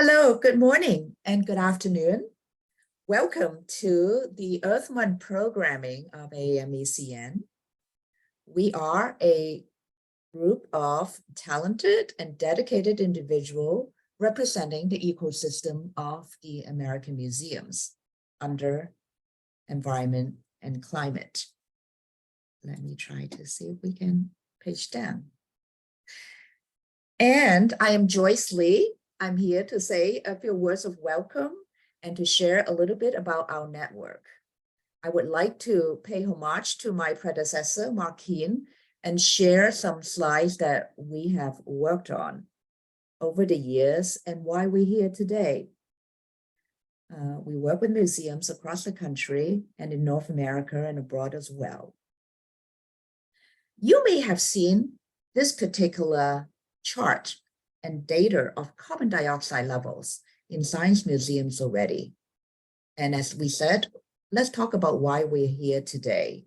Hello, good morning and good afternoon. Welcome to the Earth Month programming of AAMECN. We are a group of talented and dedicated individuals representing the ecosystem of the American museums under environment and climate. Let me try to see if we can page down. And I am Joyce Lee. I'm here to say a few words of welcome and to share a little bit about our network. I would like to pay homage to my predecessor, Mark Keane, and share some slides that we have worked on over the years and why we're here today. We work with museums across the country and in North America and abroad as well. You may have seen this particular chart and data of carbon dioxide levels in science museums already. And as we said, let's talk about why we're here today.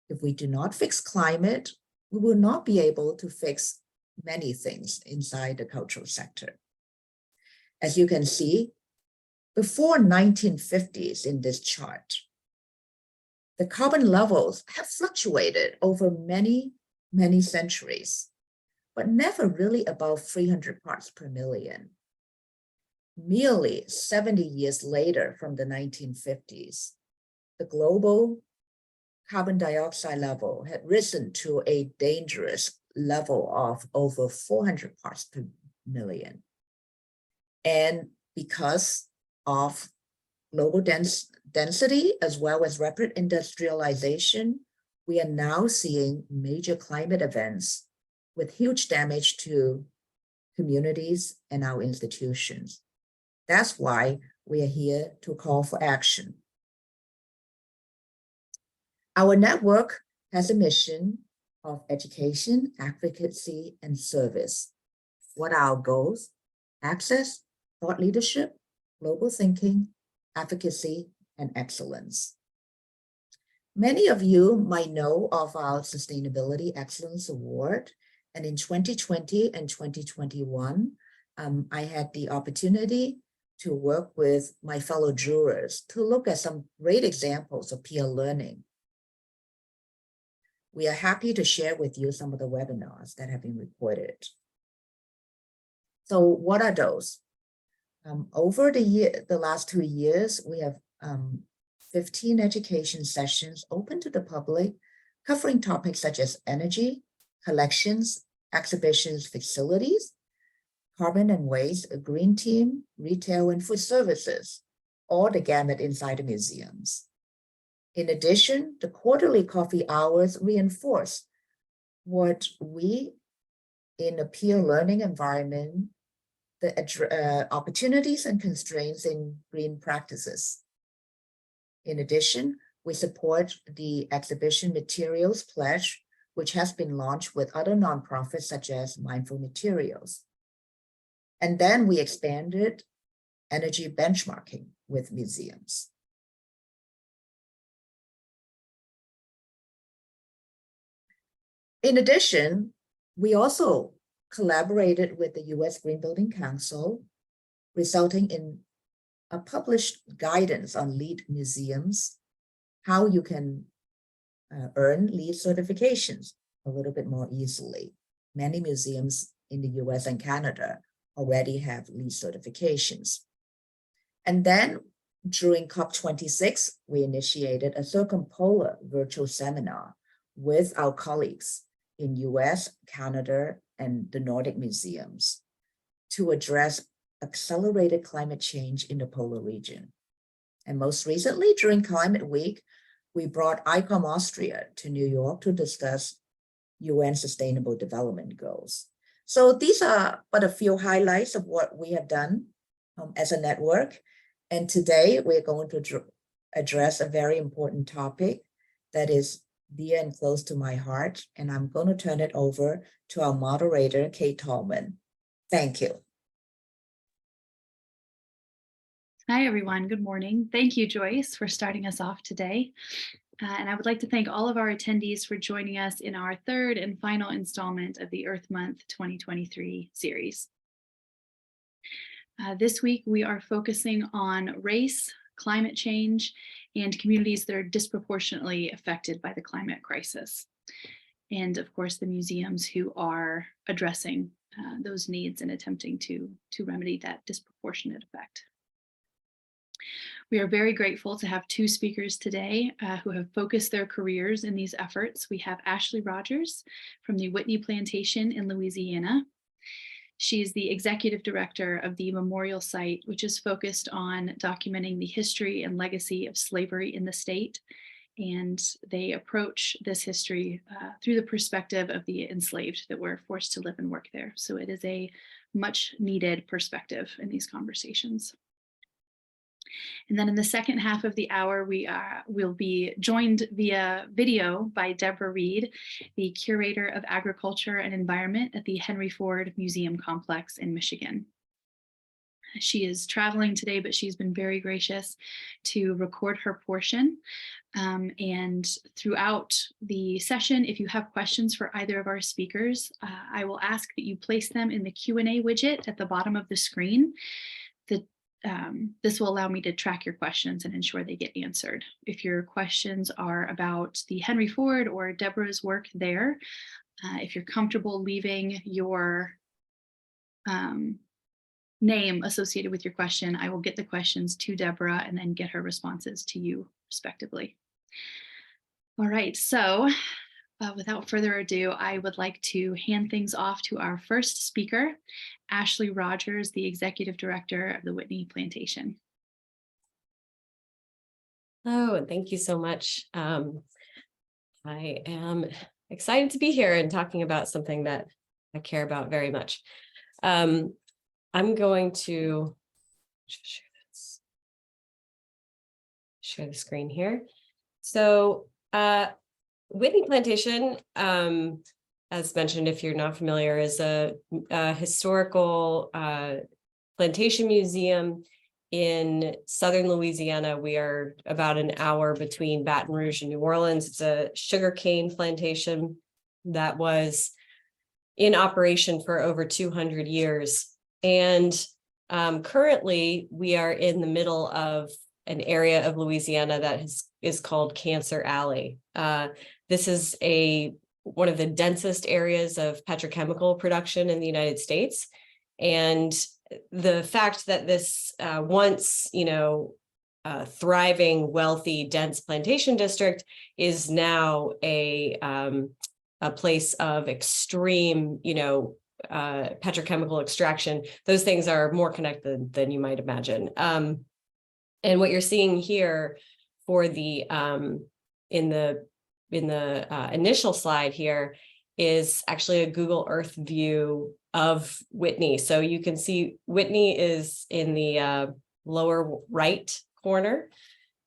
If we do not fix climate, we will not be able to fix many things inside the cultural sector. As you can see, before 1950s in this chart, the carbon levels have fluctuated over many centuries, but never really above 300 parts per million. Merely 70 years later from the 1950s, the global carbon dioxide level had risen to a dangerous level of over 400 parts per million. And because of global density as well as rapid industrialization, we are now seeing major climate events with huge damage to communities and our institutions. That's why we are here to call for action. Our network has a mission of education, advocacy, and service. What are our goals? Access, thought leadership, global thinking, advocacy, and excellence. Many of you might know of our Sustainability Excellence Award. And in 2020 and 2021, I had the opportunity to work with my fellow jurors to look at some great examples of peer learning. We are happy to share with you some of the webinars that have been recorded. So what are those? Over the last 2 years, we have 15 education sessions open to the public, covering topics such as energy, collections, exhibitions, facilities, carbon and waste, a green team, retail, and food services, all the gamut inside the museums. In addition, the quarterly coffee hours reinforce what we, in a peer learning environment, the opportunities and constraints in green practices. In addition, we support the exhibition materials pledge, which has been launched with other nonprofits such as Mindful Materials. And then we expanded energy benchmarking with museums. In addition, we also collaborated with the U.S. Green Building Council, resulting in a published guidance on LEED museums, how you can earn LEED certifications a little bit more easily. Many museums in the US and Canada already have LEED certifications. And then during COP26, we initiated a circumpolar virtual seminar with our colleagues in US, Canada, and the Nordic museums to address accelerated climate change in the polar region. And most recently, during Climate Week, we brought ICOM Austria to New York to discuss UN Sustainable Development Goals. So these are but a few highlights of what we have done as a network. And today we're going to address a very important topic that is dear and close to my heart. And I'm going to turn it over to our moderator, Kate Tallman. Thank you. Hi, everyone. Good morning. Thank you, Joyce, for starting us off today. And I would like to thank all of our attendees for joining us in our third and final installment of the Earth Month 2023 series. This week, we are focusing on race, climate change, and communities that are disproportionately affected by the climate crisis. And of course, the museums who are addressing those needs and attempting to remedy that disproportionate effect. We are very grateful to have two speakers today who have focused their careers in these efforts. We have Ashley Rogers from the Whitney Plantation in Louisiana. She is the executive director of the memorial site, which is focused on documenting the history and legacy of slavery in the state. And they approach this history through the perspective of the enslaved that were forced to live and work there. So it is a much needed perspective in these conversations. And then in the second half of the hour, we'll be joined via video by Deborah Reed, the Curator of Agriculture and Environment at the Henry Ford Museum Complex in Michigan. She is traveling today, but she's been very gracious to record her portion. And throughout the session, if you have questions for either of our speakers, I will ask that you place them in the Q&A widget at the bottom of the screen. This will allow me to track your questions and ensure they get answered. If your questions are about the Henry Ford or Deborah's work there, if you're comfortable leaving your name associated with your question, I will get the questions to Deborah and then get her responses to you respectively. All right, so without further ado, I would like to hand things off to our first speaker, Ashley Rogers, the Executive Director of the Whitney Plantation. Hello, and thank you so much. I am excited to be here and talking about something that I care about very much. I'm going to share the screen here. So Whitney Plantation, as mentioned, if you're not familiar, is a historical plantation museum in southern Louisiana. We are about an hour between Baton Rouge and New Orleans. It's a sugarcane plantation that was in operation for over 200 years. And currently, we are in the middle of an area of Louisiana that is called Cancer Alley. This is one of the densest areas of petrochemical production in the United States. And the fact that this once, thriving, wealthy, dense plantation district is now a place of extreme, petrochemical extraction. Those things are more connected than you might imagine. And what you're seeing here for the in the initial slide here is actually a Google Earth view of Whitney. So you can see Whitney is in the lower right corner,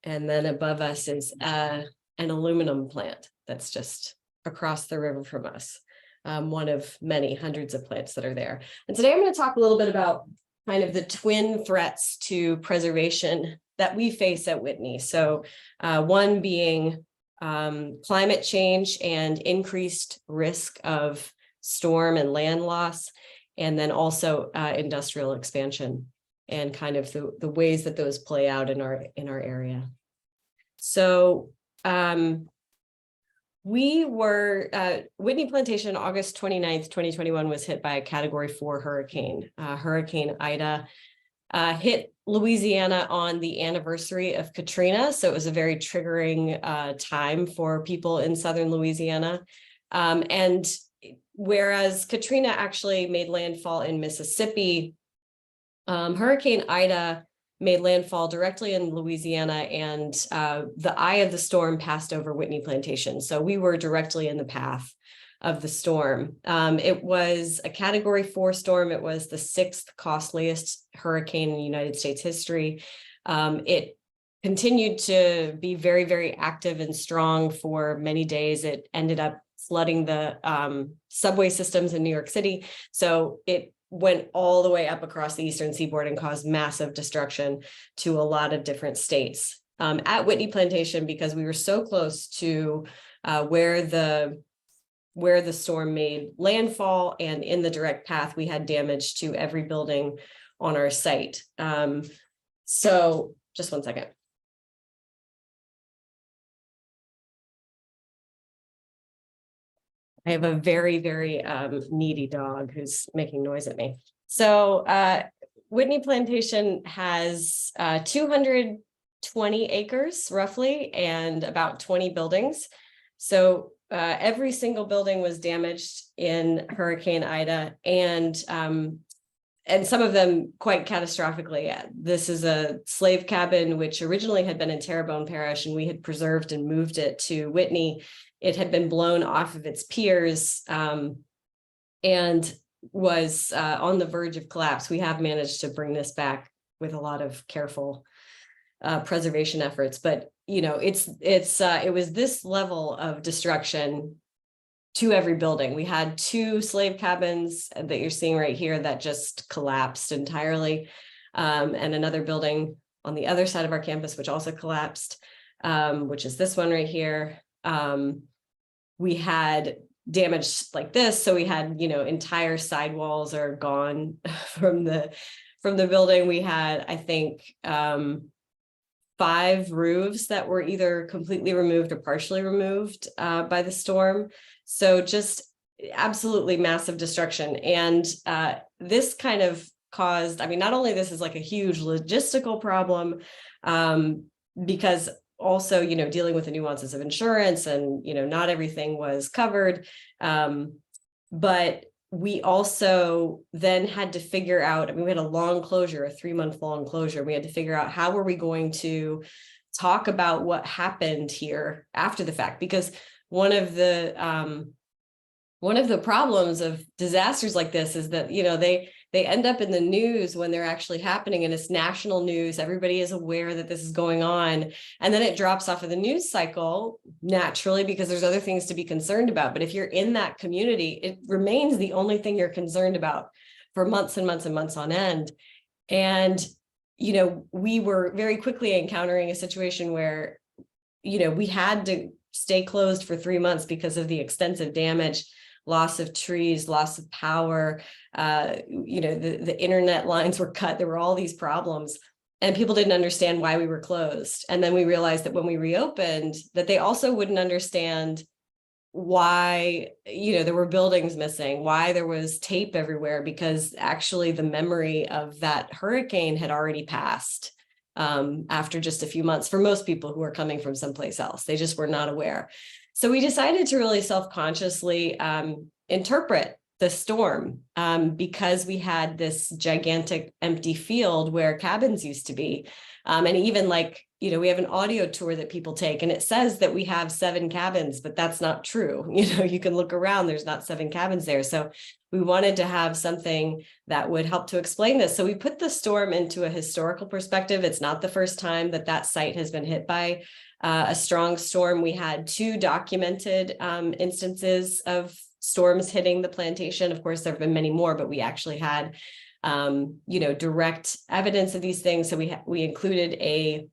and then above us is an aluminum plant that's just across the river from us. One of many hundreds of plants that are there. And today I'm going to talk a little bit about kind of the twin threats to preservation that we face at Whitney. So one being climate change and increased risk of storm and land loss, and then also industrial expansion and kind of the ways that those play out in our area. So we were, Whitney Plantation, August 29th, 2021 was hit by a Category 4 hurricane. Hurricane Ida hit Louisiana on the anniversary of Katrina. So it was a very triggering time for people in Southern Louisiana. And whereas Katrina actually made landfall in Mississippi, Hurricane Ida made landfall directly in Louisiana, and the eye of the storm passed over Whitney Plantation. So we were directly in the path of the storm. It was a Category 4 storm. It was the 6th costliest hurricane in United States history. It continued to be very, very active and strong for many days. It ended up flooding the subway systems in New York City. So it went all the way up across the eastern seaboard and caused massive destruction to a lot of different states. At Whitney Plantation, because we were so close to where the storm made landfall and in the direct path, we had damage to every building on our site. So just one second. I have a very, very needy dog who's making noise at me. So Whitney Plantation has 220 acres roughly and about 20 buildings. So every single building was damaged in Hurricane Ida, and some of them quite catastrophically. This is a slave cabin, which originally had been in Terrebonne Parish, and we had preserved and moved it to Whitney. It had been blown off of its piers and was on the verge of collapse. We have managed to bring this back with a lot of careful preservation efforts, but it was this level of destruction to every building. We had 2 slave cabins that you're seeing right here that just collapsed entirely, and another building on the other side of our campus which also collapsed, which is this one right here. We had damage like this, so we had entire sidewalls are gone from the building. We had, I think, 5 roofs that were either completely removed or partially removed by the storm. So just absolutely massive destruction. And this kind of caused, I mean, not only this is like a huge logistical problem, because also, dealing with the nuances of insurance and, not everything was covered. But we also then had to figure out, I mean, we had a long closure, a 3-month long closure. We had to figure out how were we going to talk about what happened here after the fact, because one of the problems of disasters like this is that, they end up in the news when they're actually happening, and it's national news. Everybody is aware that this is going on, and then it drops off of the news cycle naturally because there's other things to be concerned about. But if you're in that community, it remains the only thing you're concerned about for months and months and months on end. And, we were very quickly encountering a situation where, we had to stay closed for 3 months because of the extensive damage, loss of trees, loss of power, the internet lines were cut. There were all these problems, and people didn't understand why we were closed. And then we realized that when we reopened, that they also wouldn't understand why, there were buildings missing, why there was tape everywhere, because actually the memory of that hurricane had already passed after just a few months for most people who are coming from someplace else. They just were not aware. So we decided to really self-consciously interpret the storm because we had this gigantic empty field where cabins used to be. And even we have an audio tour that people take, and it says that we have 7 cabins, but that's not true. You can look around, there's not 7 cabins there. So we wanted to have something that would help to explain this. So we put the storm into a historical perspective. It's not the first time that site has been hit by a strong storm. We had 2 documented instances of storms hitting the plantation. Of course, there have been many more, but we actually had, direct evidence of these things. So we included a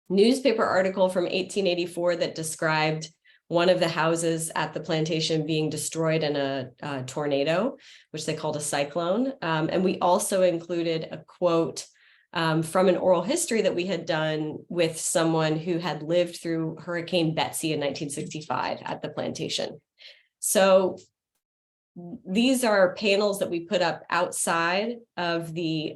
newspaper article from 1884 that described one of the houses at the plantation being destroyed in a tornado, which they called a cyclone. And we also included a quote from an oral history that we had done with someone who had lived through Hurricane Betsy in 1965 at the plantation. So these are panels that we put up outside of the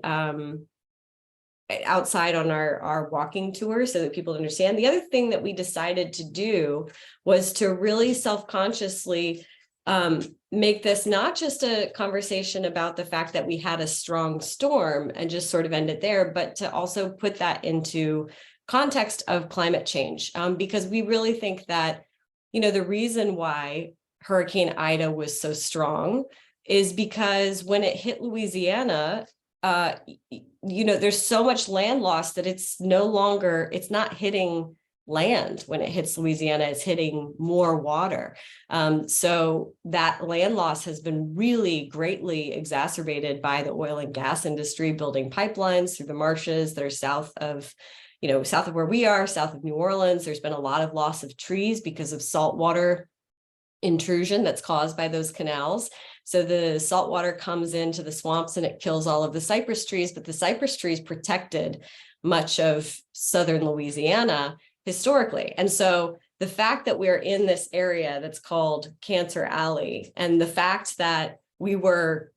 outside on our walking tour so that people understand. The other thing that we decided to do was to really self-consciously make this not just a conversation about the fact that we had a strong storm and just sort of end it there, but to also put that into context of climate change, because we really think that, the reason why Hurricane Ida was so strong is because when it hit Louisiana, there's so much land loss that it's not hitting land. When it hits Louisiana, it's hitting more water. So that land loss has been really greatly exacerbated by the oil and gas industry building pipelines through the marshes that are south of where we are, south of New Orleans. There's been a lot of loss of trees because of saltwater intrusion that's caused by those canals. So the salt water comes into the swamps and it kills all of the cypress trees, but the cypress trees protected much of southern Louisiana historically. And so the fact that we're in this area that's called Cancer Alley, and the fact that we were,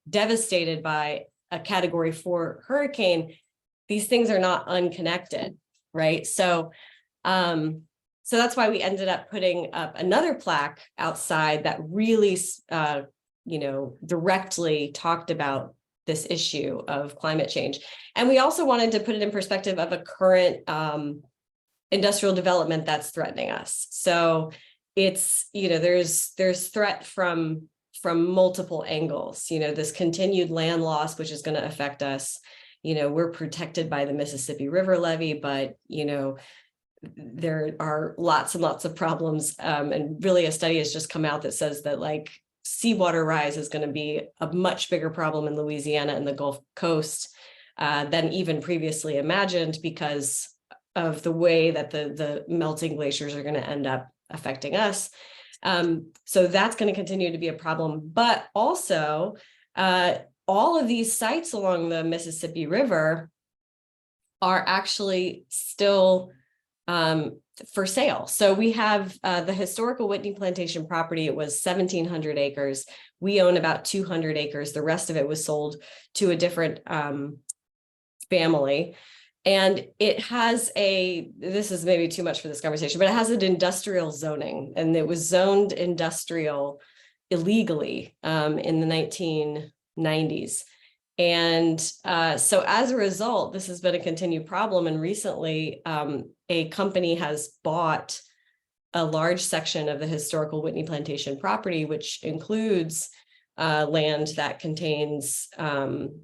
devastated by a Category 4 hurricane, these things are not unconnected, right? So that's why we ended up putting up another plaque outside that really, directly talked about this issue of climate change. And we also wanted to put it in perspective of a current industrial development that's threatening us. So it's, there's threat from multiple angles, this continued land loss, which is going to affect us. We're protected by the Mississippi River levee, but, there are lots and lots of problems. And really a study has just come out that says that seawater rise is going to be a much bigger problem in Louisiana and the Gulf Coast than even previously imagined, because of the way that the melting glaciers are going to end up affecting us. So that's going to continue to be a problem, but also all of these sites along the Mississippi River are actually still for sale. So we have the historical Whitney Plantation property. It was 1,700 acres. We own about 200 acres. The rest of it was sold to a different family. And it has this is maybe too much for this conversation, but it has an industrial zoning, and it was zoned industrial illegally in the 1990s. And so as a result, this has been a continued problem. And recently, a company has bought a large section of the historical Whitney Plantation property, which includes land that contains,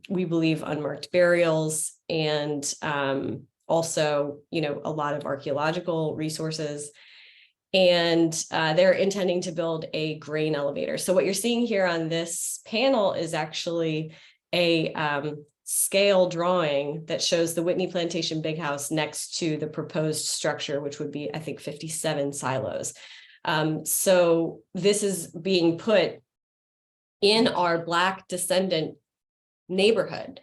we believe, unmarked burials, and also, a lot of archaeological resources. And they're intending to build a grain elevator. So what you're seeing here on this panel is actually a scale drawing that shows the Whitney Plantation Big House next to the proposed structure, which would be, I think, 57 silos. So this is being put in our Black descendant neighborhood.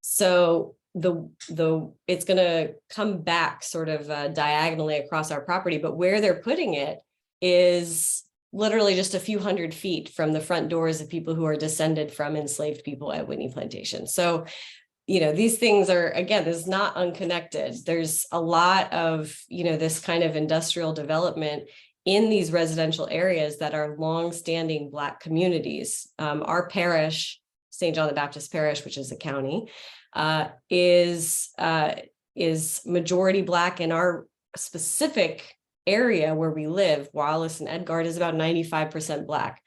So it's going to come back sort of diagonally across our property, but where they're putting it is literally just a few hundred feet from the front doors of people who are descended from enslaved people at Whitney Plantation. So, these things are, again, this is not unconnected. There's a lot of, this kind of industrial development in these residential areas that are longstanding Black communities. Our parish, St. John the Baptist Parish, which is a county, is majority Black, in our specific area where we live. Wallace and Edgard is about 95% Black.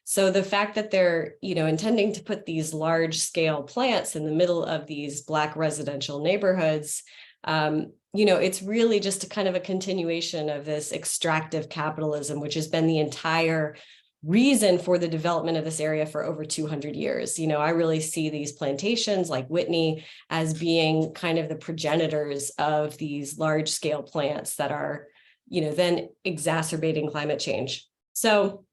So the fact that they're, intending to put these large scale plants in the middle of these Black residential neighborhoods, it's really just a kind of a continuation of this extractive capitalism, which has been the entire reason for the development of this area for over 200 years. I really see these plantations like Whitney as being kind of the progenitors of these large scale plants that are, then exacerbating climate change. So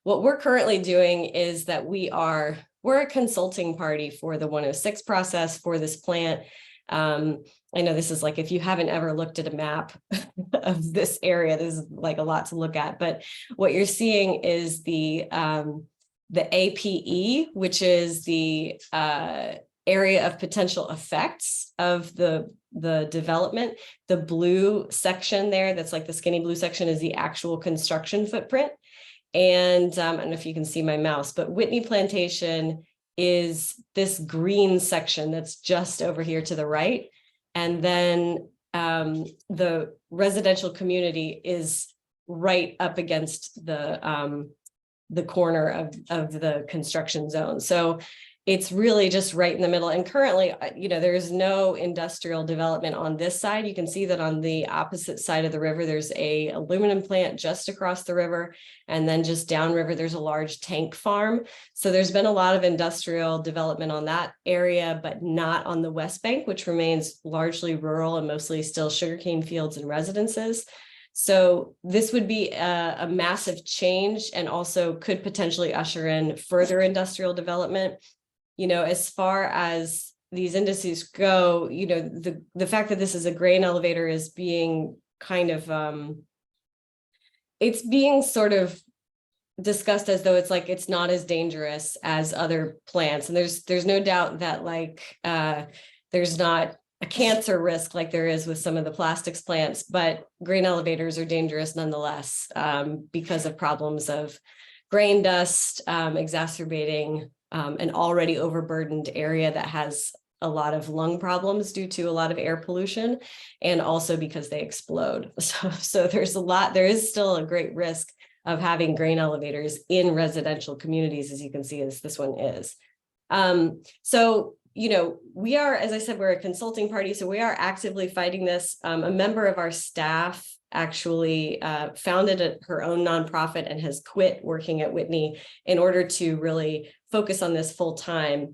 what we're currently doing is that we're a consulting party for the 106 process for this plant. I know this is if you haven't ever looked at a map of this area, this is a lot to look at, but what you're seeing is the APE, which is the area of potential effects of the development. The blue section there, that's the skinny blue section, is the actual construction footprint. And I don't know if you can see my mouse, but Whitney Plantation is this green section that's just over here to the right. And then the residential community is right up against the corner of the construction zone. So it's really just right in the middle. And currently, there's no industrial development on this side. You can see that on the opposite side of the river, there's a aluminum plant just across the river. And then just downriver, there's a large tank farm. So there's been a lot of industrial development on that area, but not on the West Bank, which remains largely rural and mostly still sugarcane fields and residences. So this would be a massive change, and also could potentially usher in further industrial development. As far as these indices go, the fact that this is a grain elevator is being kind of, it's being sort of discussed as though it's not as dangerous as other plants. And there's no doubt that there's not a cancer risk like there is with some of the plastics plants, but grain elevators are dangerous nonetheless, because of problems of grain dust, exacerbating an already overburdened area that has a lot of lung problems due to a lot of air pollution, and also because they explode. So there is still a great risk of having grain elevators in residential communities, as you can see, as this one is. So we are, as I said, we're a consulting party, so we are actively fighting this. A member of our staff actually founded her own nonprofit and has quit working at Whitney in order to really focus on this full time.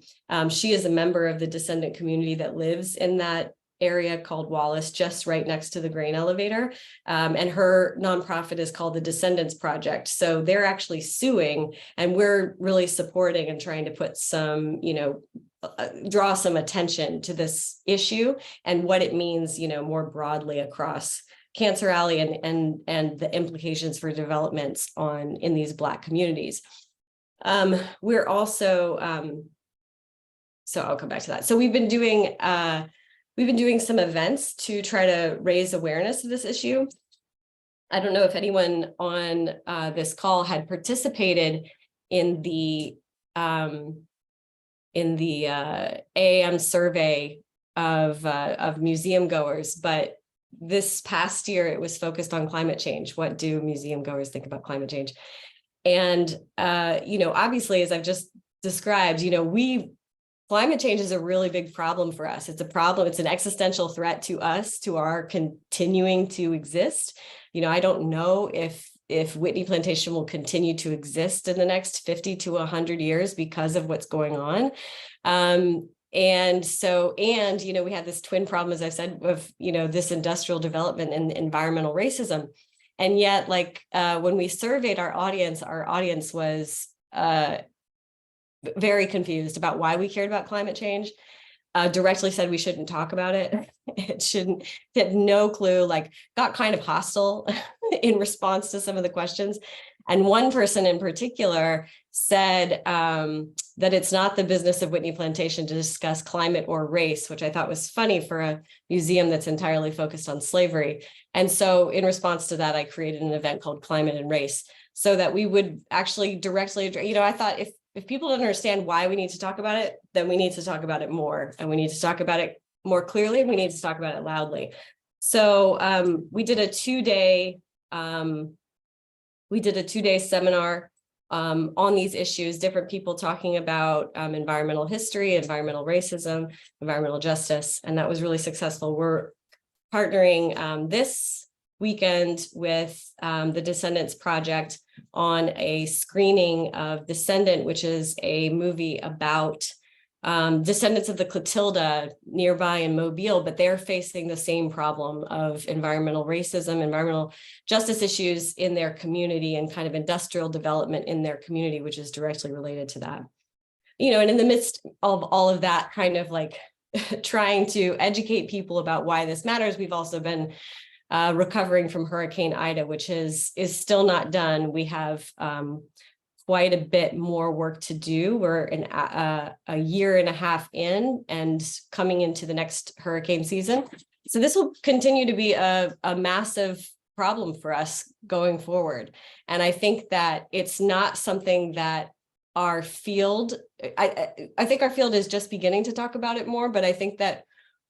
She is a member of the descendant community that lives in that area called Wallace, just right next to the grain elevator. And her nonprofit is called the Descendants Project. So they're actually suing, and we're really supporting and trying to put some, draw some attention to this issue and what it means, more broadly across Cancer Alley and the implications for developments in these Black communities. We're also, so I'll come back to that. So we've been doing some events to try to raise awareness of this issue. I don't know if anyone on this call had participated in the AAM survey of museum goers, but this past year it was focused on climate change. What do museum goers think about climate change? And obviously, as I've just described, climate change is a really big problem for us. It's a problem. It's an existential threat to us, to our continuing to exist. I don't know if Whitney Plantation will continue to exist in the next 50 to 100 years because of what's going on. And we had this twin problem, as I said, of, this industrial development and environmental racism. And yet, when we surveyed our audience was very confused about why we cared about climate change. Directly said we shouldn't talk about it. Had no clue, got kind of hostile in response to some of the questions. And one person in particular said that it's not the business of Whitney Plantation to discuss climate or race, which I thought was funny for a museum that's entirely focused on slavery. And so in response to that, I created an event called Climate and Race, so that we would actually directly, I thought if people don't understand why we need to talk about it, then we need to talk about it more, and we need to talk about it more clearly, and we need to talk about it loudly. So we did a two-day seminar on these issues, different people talking about environmental history, environmental racism, environmental justice, and that was really successful. We're partnering this weekend with the Descendants Project on a screening of Descendant, which is a movie about descendants of the Clotilda nearby in Mobile, but they're facing the same problem of environmental racism, environmental justice issues in their community, and kind of industrial development in their community, which is directly related to that. And in the midst of all of that, kind of trying to educate people about why this matters, we've also been recovering from Hurricane Ida, which is still not done. We have quite a bit more work to do. We're a year and a half in and coming into the next hurricane season. So this will continue to be a massive problem for us going forward. And I think that it's not something that our field, I think our field is just beginning to talk about it more, but I think that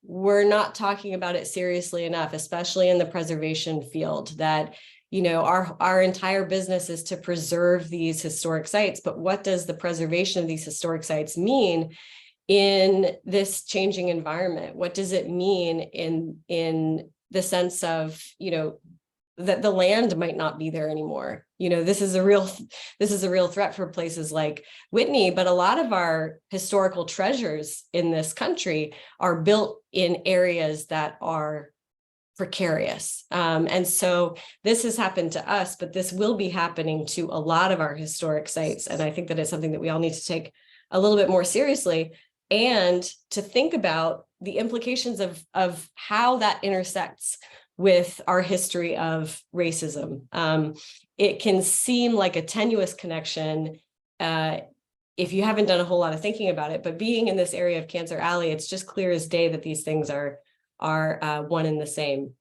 we're not talking about it seriously enough, especially in the preservation field, that our entire business is to preserve these historic sites. But what does the preservation of these historic sites mean in this changing environment? What does it mean in the sense of, that the land might not be there anymore? This is a real threat for places like Whitney, but a lot of our historical treasures in this country are built in areas that are precarious. And so this has happened to us, but this will be happening to a lot of our historic sites. And I think that it's something that we all need to take a little bit more seriously, and to think about the implications of how that intersects with our history of racism. It can seem like a tenuous connection if you haven't done a whole lot of thinking about it, but being in this area of Cancer Alley, it's just clear as day that these things are one and the same.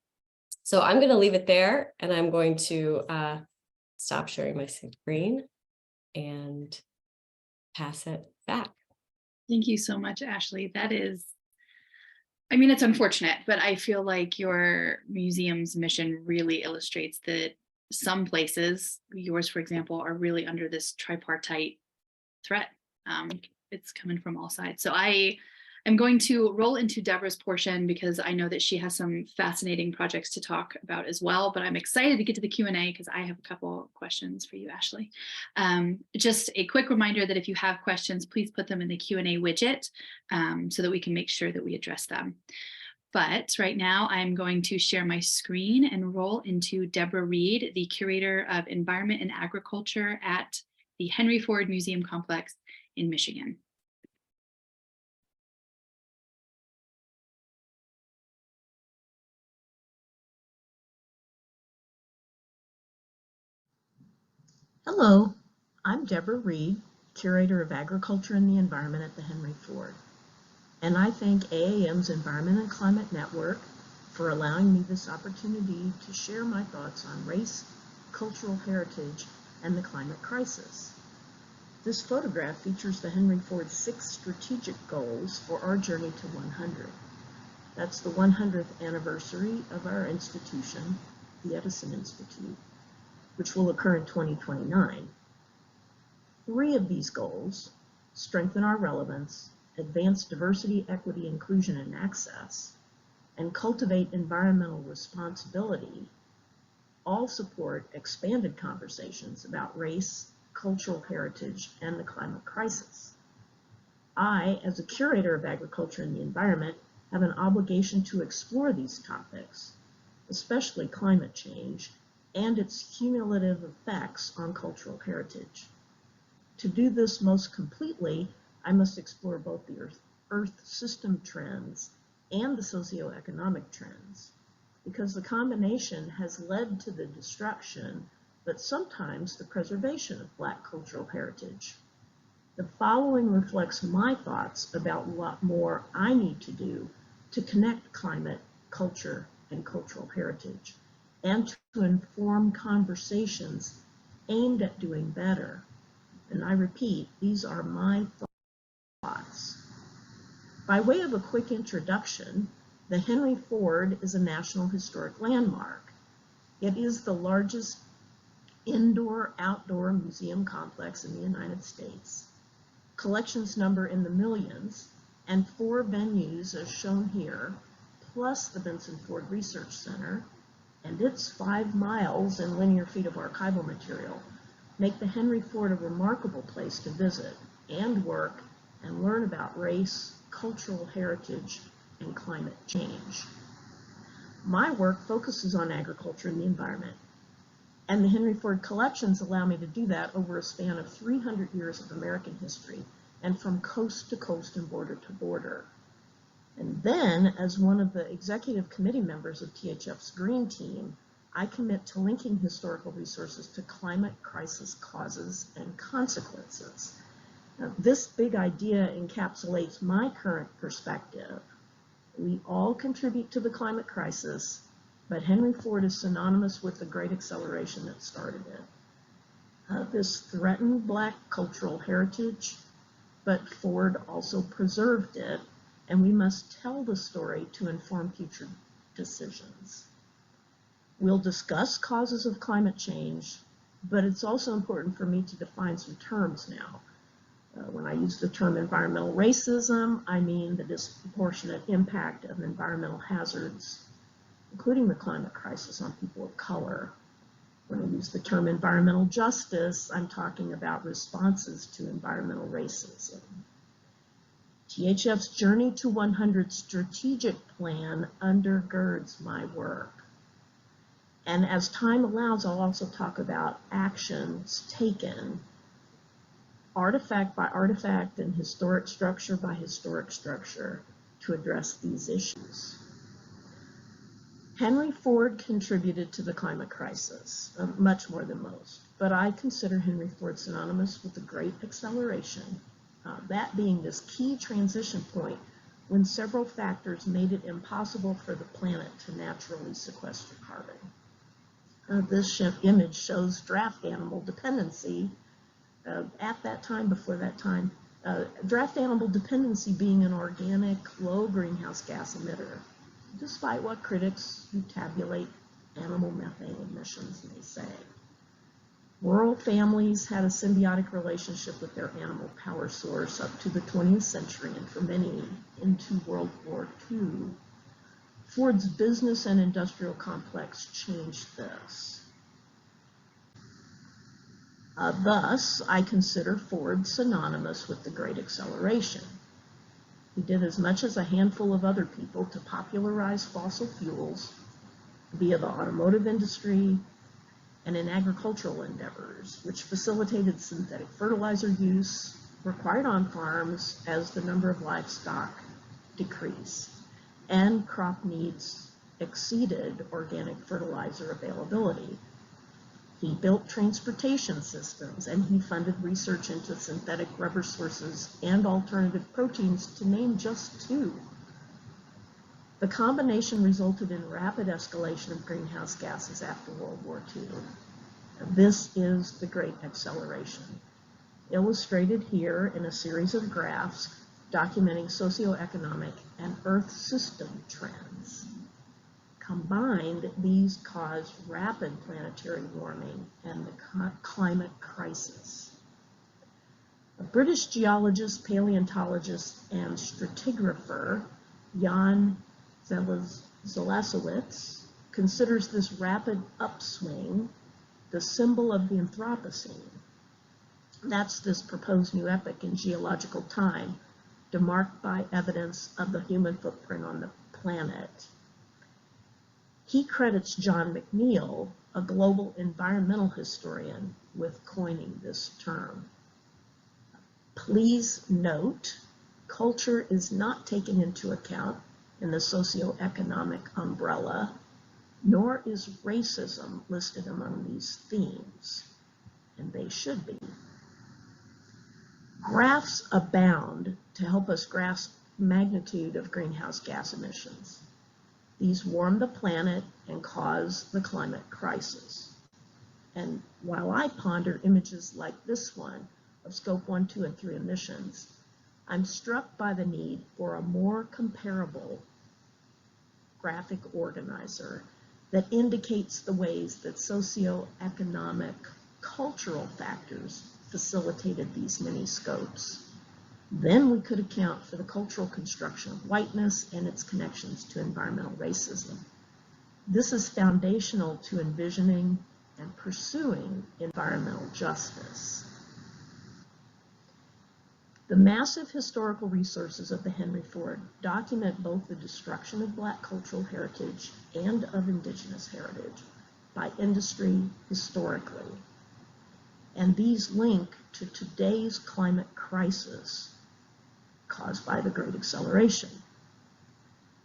So I'm going to leave it there, and I'm going to stop sharing my screen and pass it back. Thank you so much, Ashley. That is, I mean, it's unfortunate, but I feel like your museum's mission really illustrates that some places, yours, for example, are really under this tripartite threat. It's coming from all sides. So I'm going to roll into Deborah's portion because I know that she has some fascinating projects to talk about as well, but I'm excited to get to the Q&A because I have a couple questions for you, Ashley. Just a quick reminder that if you have questions, please put them in the Q&A widget so that we can make sure that we address them. But right now I'm going to share my screen and roll into Deborah Reed, the Curator of Environment and Agriculture at the Henry Ford Museum Complex in Michigan. Hello, I'm Deborah Reed, Curator of Agriculture and the Environment at the Henry Ford, and I thank AAM's Environment and Climate Network for allowing me this opportunity to share my thoughts on race, cultural heritage, and the climate crisis. This photograph features the Henry Ford's 6 strategic goals for our journey to 100. That's the 100th anniversary of our institution, the Edison Institute, which will occur in 2029. 3 of these goals, strengthen our relevance, advance diversity, equity, inclusion, and access, and cultivate environmental responsibility, all support expanded conversations about race, cultural heritage, and the climate crisis. I, as a curator of agriculture and the environment, have an obligation to explore these topics, especially climate change, and its cumulative effects on cultural heritage. To do this most completely, I must explore both the Earth system trends and the socioeconomic trends, because the combination has led to the destruction, but sometimes the preservation of Black cultural heritage. The following reflects my thoughts about what more I need to do to connect climate, culture, and cultural heritage, and to inform conversations aimed at doing better. And I repeat, these are my thoughts. By way of a quick introduction, the Henry Ford is a National Historic Landmark. It is the largest indoor-outdoor museum complex in the United States. Collections number in the millions, and 4 venues as shown here, plus the Benson Ford Research Center, and its 5 miles in linear feet of archival material, make the Henry Ford a remarkable place to visit and work and learn about race, cultural heritage, and climate change. My work focuses on agriculture and the environment, and the Henry Ford collections allow me to do that over a span of 300 years of American history, and from coast to coast and border to border. And then, as one of the executive committee members of THF's Green Team, I commit to linking historical resources to climate crisis causes and consequences. Now, this big idea encapsulates my current perspective. We all contribute to the climate crisis, but Henry Ford is synonymous with the great acceleration that started it. This threatened Black cultural heritage, but Ford also preserved it, and we must tell the story to inform future decisions. We'll discuss causes of climate change, but it's also important for me to define some terms now. When I use the term environmental racism, I mean the disproportionate impact of environmental hazards, including the climate crisis, on people of color. When I use the term environmental justice, I'm talking about responses to environmental racism. THF's Journey to 100 strategic plan undergirds my work. And as time allows, I'll also talk about actions taken, artifact by artifact and historic structure by historic structure, to address these issues. Henry Ford contributed to the climate crisis, much more than most, but I consider Henry Ford synonymous with the Great Acceleration, that being this key transition point when several factors made it impossible for the planet to naturally sequester carbon. This image shows draft animal dependency at that time, before that time, draft animal dependency being an organic, low greenhouse gas emitter, despite what critics who tabulate animal methane emissions may say. Rural families had a symbiotic relationship with their animal power source up to the 20th century and for many into World War II. Ford's business and industrial complex changed this. Thus, I consider Ford synonymous with the Great Acceleration. He did as much as a handful of other people to popularize fossil fuels via the automotive industry and in agricultural endeavors, which facilitated synthetic fertilizer use required on farms as the number of livestock decreased and crop needs exceeded organic fertilizer availability. He built transportation systems, and he funded research into synthetic rubber sources and alternative proteins, to name just two. The combination resulted in rapid escalation of greenhouse gases after World War II. This is the Great Acceleration, illustrated here in a series of graphs documenting socioeconomic and Earth system trends. Combined, these caused rapid planetary warming and the climate crisis. A British geologist, paleontologist, and stratigrapher, Jan Zelasowitz, considers this rapid upswing the symbol of the Anthropocene. That's this proposed new epoch in geological time, demarked by evidence of the human footprint on the planet. He credits John McNeill, a global environmental historian, with coining this term. Please note, culture is not taken into account in the socioeconomic umbrella, nor is racism listed among these themes, and they should be. Graphs abound to help us grasp the magnitude of greenhouse gas emissions. These warm the planet and cause the climate crisis. And while I ponder images like this one of scope 1, 2, and 3 emissions, I'm struck by the need for a more comparable graphic organizer that indicates the ways that socioeconomic, cultural factors facilitated these many scopes. Then we could account for the cultural construction of whiteness and its connections to environmental racism. This is foundational to envisioning and pursuing environmental justice. The massive historical resources of the Henry Ford document both the destruction of Black cultural heritage and of Indigenous heritage by industry historically. And these link to today's climate crisis caused by the Great Acceleration.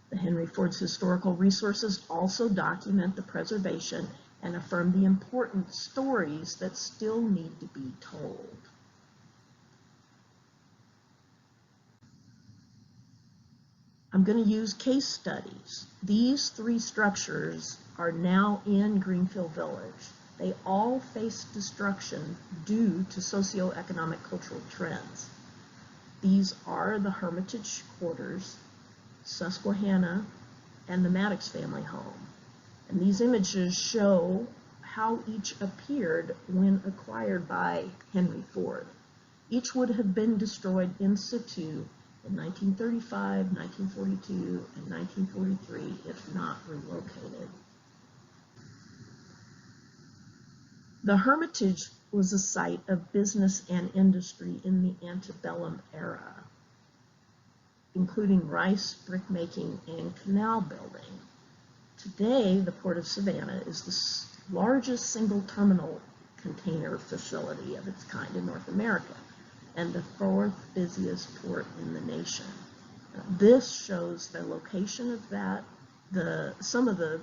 The Henry Ford's historical resources also document the preservation and affirm the important stories that still need to be told. I'm going to use case studies. These three structures are now in Greenfield Village. They all face destruction due to socioeconomic cultural trends. These are the Hermitage Quarters, Susquehanna, and the Maddox family home. And these images show how each appeared when acquired by Henry Ford. Each would have been destroyed in situ in 1935, 1942, and 1943, if not relocated. The Hermitage was a site of business and industry in the antebellum era. including rice, brickmaking, and canal building. Today, the Port of Savannah is the largest single terminal container facility of its kind in North America and the 4th busiest port in the nation. This shows the location of that, some of the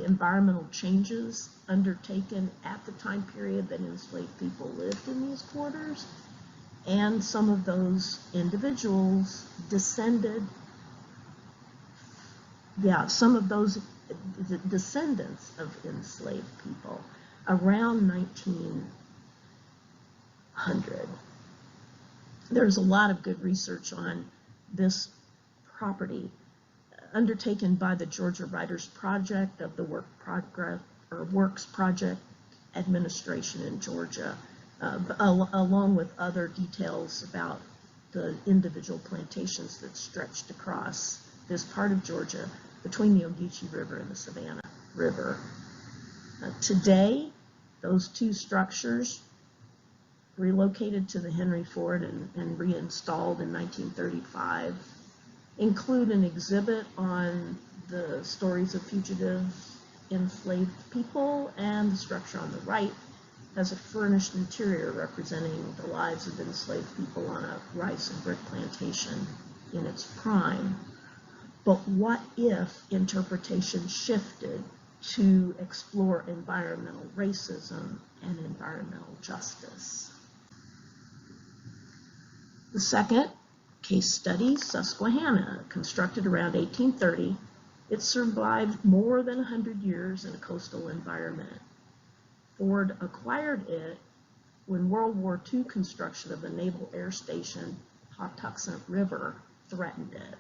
environmental changes undertaken at the time period that enslaved people lived in these quarters, and some of those individuals descendants of enslaved people around 1900. There's a lot of good research on this property undertaken by the Georgia Writers Project of the Works Project Administration in Georgia, along with other details about the individual plantations that stretched across this part of Georgia between the Ogeechee River and the Savannah River. Today, those two structures, relocated to the Henry Ford and reinstalled in 1935, include an exhibit on the stories of fugitive enslaved people, and the structure on the right has a furnished interior representing the lives of enslaved people on a rice and brick plantation in its prime. But what if interpretation shifted to explore environmental racism and environmental justice? The second case study, Susquehanna, constructed around 1830. It survived more than 100 years in a coastal environment. Ford acquired it when World War II construction of the Naval Air Station, Patuxent River, threatened it.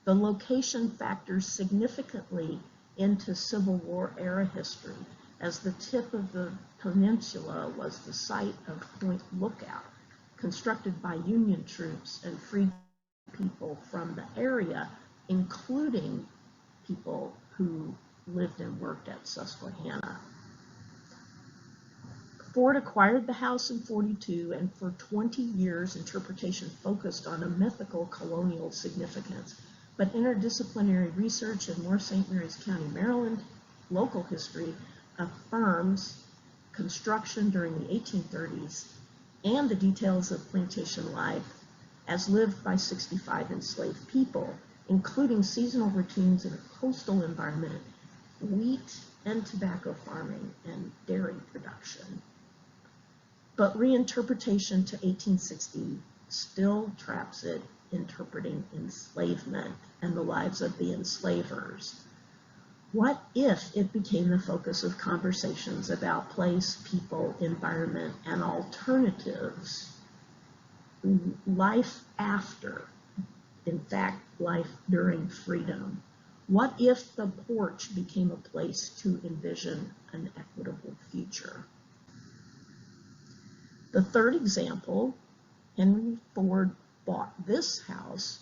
The location factors significantly into Civil War era history, as the tip of the peninsula was the site of Point Lookout, constructed by Union troops and freed people from the area, including people who lived and worked at Susquehanna. Ford acquired the house in 1942, and for 20 years interpretation focused on a mythical colonial significance. But interdisciplinary research in North St. Mary's County, Maryland, local history affirms construction during the 1830s and the details of plantation life as lived by 65 enslaved people, including seasonal routines in a coastal environment, wheat and tobacco farming, and dairy production. But reinterpretation to 1860 still traps it interpreting enslavement and the lives of the enslavers. What if it became the focus of conversations about place, people, environment, and alternatives? Life after, in fact, life during freedom. What if the porch became a place to envision an equitable future? The third example, Henry Ford bought this house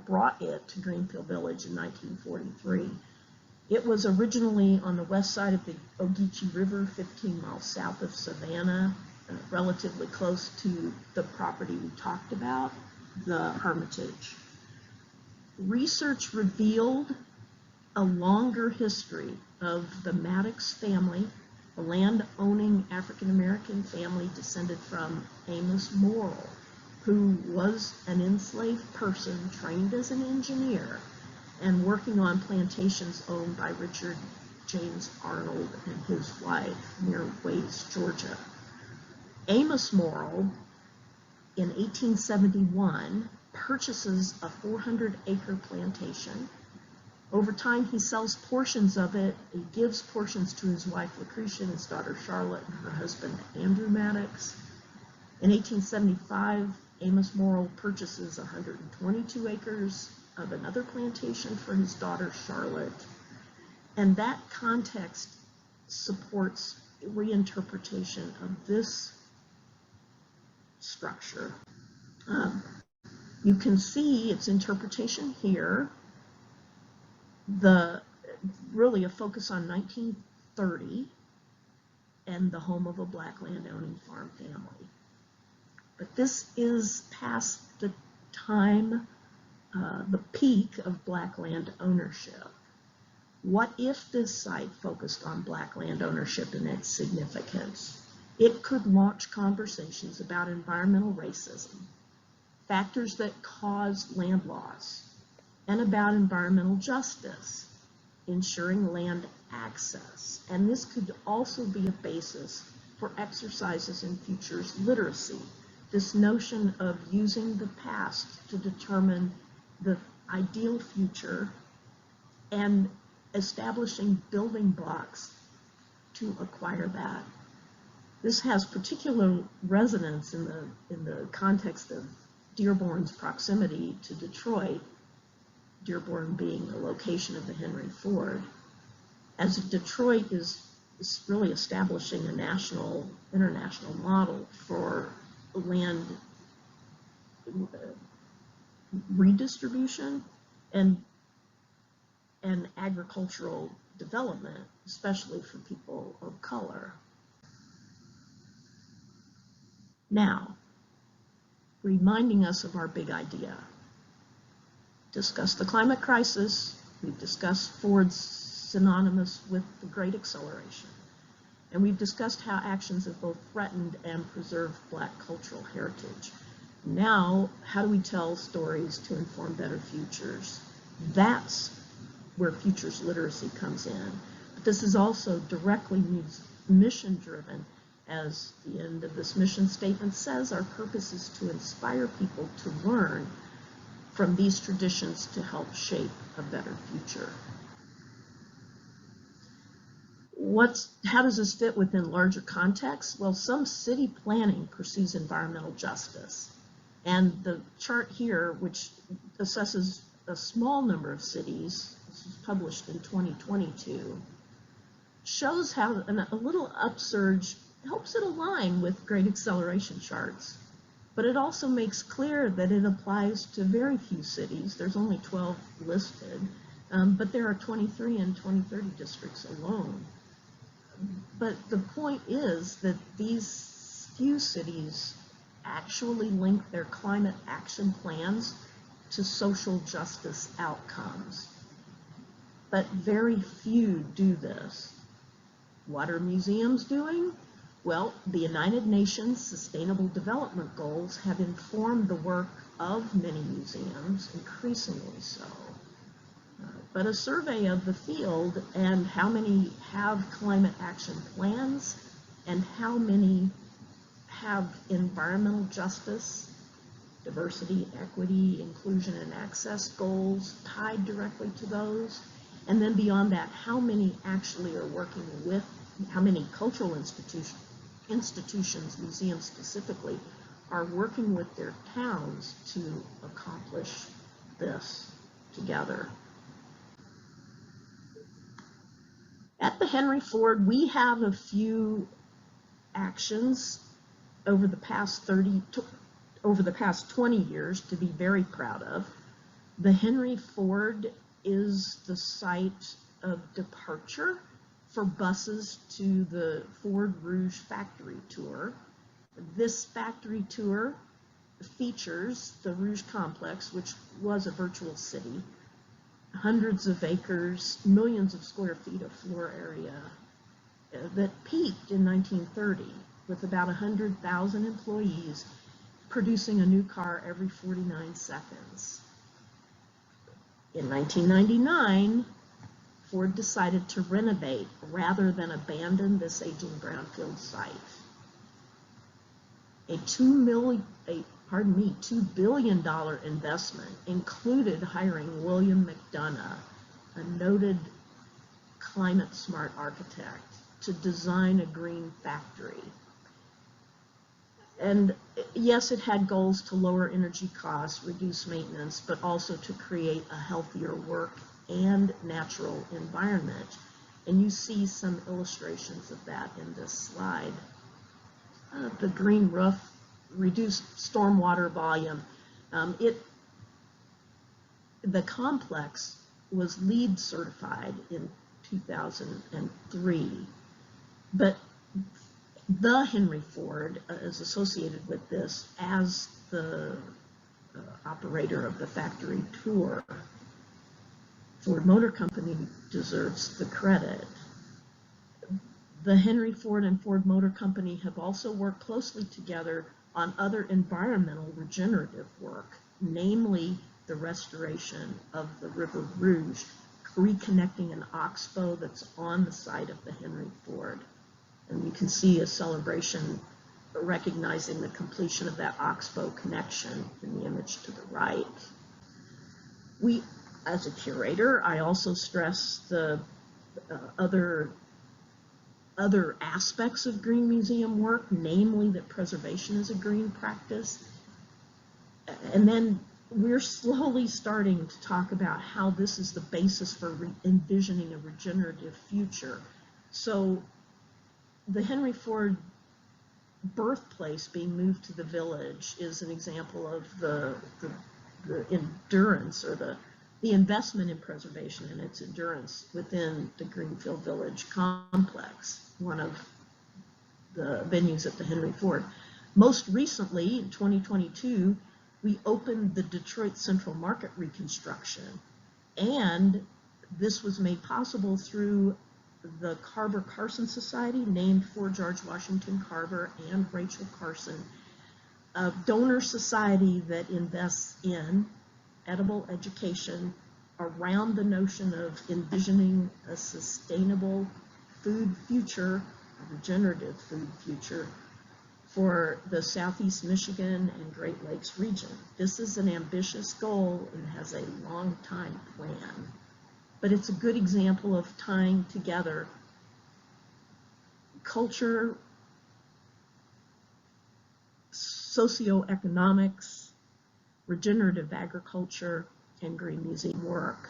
brought it to Greenfield Village in 1943. It was originally on the west side of the Ogeechee River, 15 miles south of Savannah, relatively close to the property we talked about, the Hermitage. Research revealed a longer history of the Maddox family, a land-owning African-American family descended from Amos Morrill, who was an enslaved person trained as an engineer and working on plantations owned by Richard James Arnold and his wife near Wades, Georgia. Amos Morrill, in 1871, purchases a 400-acre plantation. Over time, he sells portions of it. He gives portions to his wife, Lucretia, and his daughter, Charlotte, and her husband, Andrew Maddox. In 1875, Amos Morrill purchases 122 acres of another plantation for his daughter, Charlotte. And that context supports reinterpretation of this structure. You can see its interpretation here. Really a focus on 1930 and the home of a black landowning farm family. But this is past the time, the peak of Black land ownership. What if this site focused on Black land ownership and its significance? It could launch conversations about environmental racism, factors that cause land loss, and about environmental justice, ensuring land access. And this could also be a basis for exercises in futures literacy. This notion of using the past to determine the ideal future and establishing building blocks to acquire that. This has particular resonance in the context of Dearborn's proximity to Detroit, Dearborn being a location of the Henry Ford, as Detroit is really establishing a international model for land redistribution and agricultural development, especially for people of color. Now, reminding us of our big idea. Discuss the climate crisis. We've discussed Ford's synonymous with the Great Acceleration. And we've discussed how actions have both threatened and preserved Black cultural heritage. Now, how do we tell stories to inform better futures? That's where futures literacy comes in. But this is also directly mission-driven. As the end of this mission statement says, our purpose is to inspire people to learn from these traditions to help shape a better future. How does this fit within larger contexts? Well, some city planning pursues environmental justice. And the chart here, which assesses a small number of cities, this was published in 2022, shows how a little upsurge helps it align with Great Acceleration charts. But it also makes clear that it applies to very few cities. There's only 12 listed, but there are 23 and 2030 districts alone. But the point is that these few cities actually link their climate action plans to social justice outcomes. But very few do this. What are museums doing? Well, the United Nations Sustainable Development Goals have informed the work of many museums, increasingly so. But a survey of the field and how many have climate action plans and how many have environmental justice, diversity, equity, inclusion, and access goals tied directly to those. And then beyond that, how many actually are working with, how many cultural institutions, museums specifically, are working with their towns to accomplish this together. At the Henry Ford, we have a few actions over the past 20 years to be very proud of. The Henry Ford is the site of departure for buses to the Ford Rouge factory tour. This factory tour features the Rouge complex, which was a virtual city, hundreds of acres, millions of square feet of floor area that peaked in 1930 with about 100,000 employees producing a new car every 49 seconds. In 1999, Ford decided to renovate rather than abandon this aging brownfield site. A $2 billion investment included hiring William McDonough, a noted climate-smart architect, to design a green factory. And yes, it had goals to lower energy costs, reduce maintenance, but also to create a healthier work and natural environment. And you see some illustrations of that in this slide. The green roof, reduced stormwater volume. The complex was LEED certified in 2003, but The Henry Ford is associated with this as the operator of the factory tour. Ford Motor Company deserves the credit. The Henry Ford and Ford Motor Company have also worked closely together on other environmental regenerative work, namely the restoration of the River Rouge, reconnecting an oxbow that's on the site of the Henry Ford. And you can see a celebration recognizing the completion of that oxbow connection in the image to the right. As a curator, I also stress the other aspects of green museum work, namely that preservation is a green practice. And then we're slowly starting to talk about how this is the basis for envisioning a regenerative future. So the Henry Ford birthplace being moved to the village is an example of the endurance or the investment in preservation and its endurance within the Greenfield Village complex, one of the venues at the Henry Ford. Most recently, in 2022, we opened the Detroit Central Market reconstruction, and this was made possible through the Carver Carson Society, named for George Washington Carver and Rachel Carson, a donor society that invests in edible education around the notion of envisioning a sustainable food future, a regenerative food future for the Southeast Michigan and Great Lakes region. This is an ambitious goal and has a long time plan, but it's a good example of tying together culture, socioeconomics, regenerative agriculture, and green museum work.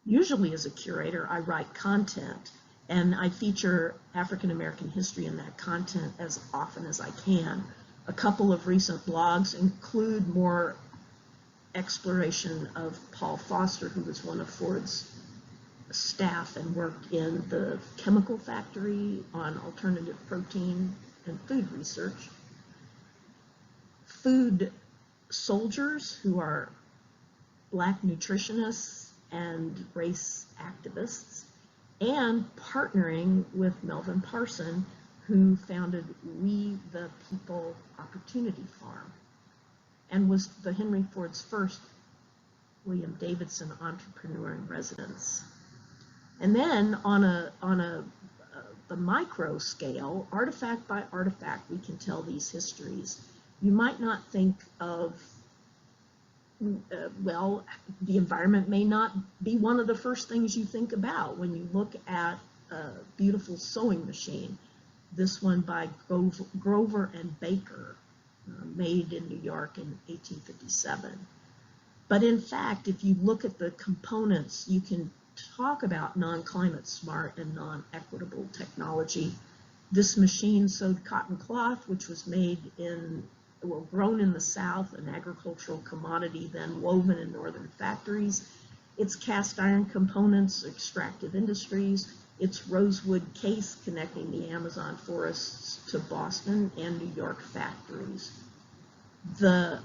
Usually as a curator, I write content, and I feature African American history in that content as often as I can. A couple of recent blogs include more exploration of Paul Foster, who was one of Ford's staff and worked in the chemical factory on alternative protein and food research. Food soldiers who are Black nutritionists and race activists, and partnering with Melvin Parson, who founded We the People Opportunity Farm and was the Henry Ford's first William Davidson entrepreneur in residence. And then on the micro scale, artifact by artifact, we can tell these histories. You might not think of, well, the environment may not be one of the first things you think about when you look at a beautiful sewing machine. This one by Grover and Baker, made in New York in 1857. But in fact, if you look at the components, you can talk about non-climate smart and non-equitable technology. This machine sewed cotton cloth, which was made grown in the South, an agricultural commodity, then woven in northern factories. Its cast iron components, extractive industries. Its rosewood case connecting the Amazon forests to Boston and New York factories. The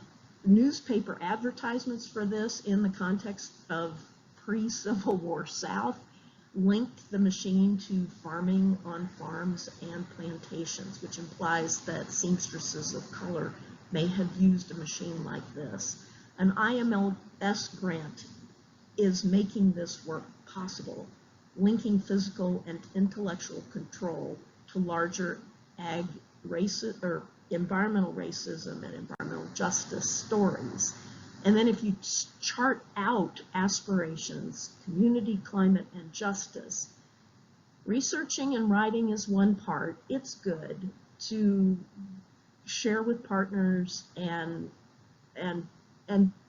newspaper advertisements for this in the context of pre-Civil War South linked the machine to farming on farms and plantations, which implies that seamstresses of color may have used a machine like this. An IMLS grant is making this work possible, linking physical and intellectual control to larger environmental racism and environmental justice stories. And then if you chart out aspirations, community, climate, and justice, researching and writing is one part. It's good to share with partners and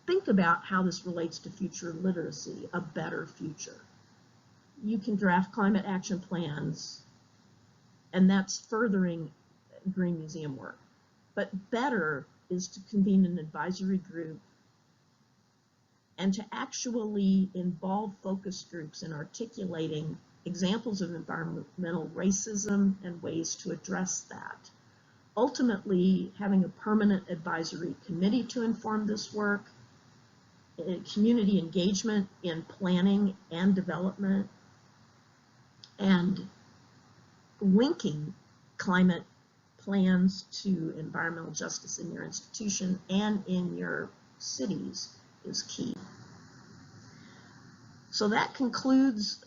think about how this relates to future literacy, a better future. You can draft climate action plans, and that's furthering green museum work. But better is to convene an advisory group and to actually involve focus groups in articulating examples of environmental racism and ways to address that. Ultimately, having a permanent advisory committee to inform this work, community engagement in planning and development, and linking climate plans to environmental justice in your institution and in your cities is key. So that concludes